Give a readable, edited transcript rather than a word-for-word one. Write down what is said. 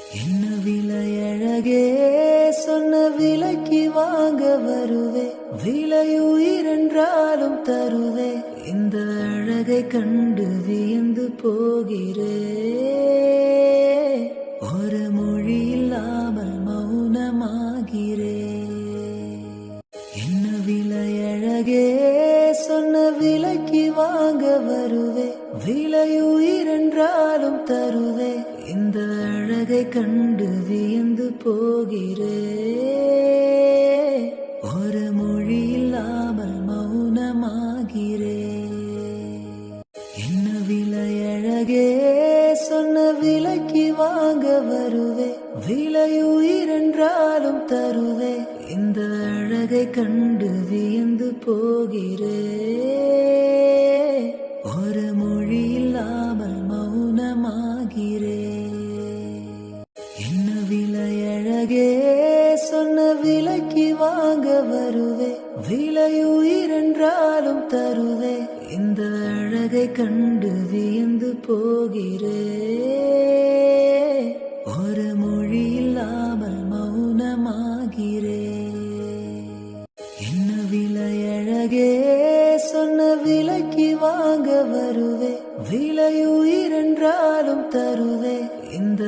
என்ன விலை அழகே, சொன்ன விலைக்கு வாங்க வருவே, விலையுயிரென்றாலும் தருவே, இந்த அழகை கண்டு வியந்து போகிறே, ஒரு மொழி இல்லாமல் மௌனமாகிறே. என்ன விலை அழகே, சொன்ன விலைக்கு வாங்க வருவே, விலையுயிரென்றாலும் தருவே, இந்த அழகை கண்டு வியந்து போகிறே, ஒரு மொழி இல்லாமல் மௌனமாகிறே. என்ன விலை அழகே, சொன்ன விலைக்கு வாங்க வருவே, விலையுயிரென்றாலும் தருவே, இந்த அழகை கண்டு வியந்து போகிறே, ஒரு மொழி இல்லாமல் மௌனமாகிறே. என்ன விலை அழகே, சொன்ன விலைக்கு வாங்க வருவே, விலையுயிரென்றாலும் தருவே, இந்த அழகை கண்டு வியந்து போகிறே, ஒரு மொழி இல்லாமல் மௌனமாகிறே. என்ன விலை அழகே, சொன்ன விலைக்கு வாங்க வருவே, விலையுயிரென்றாலும் தருவே, இந்த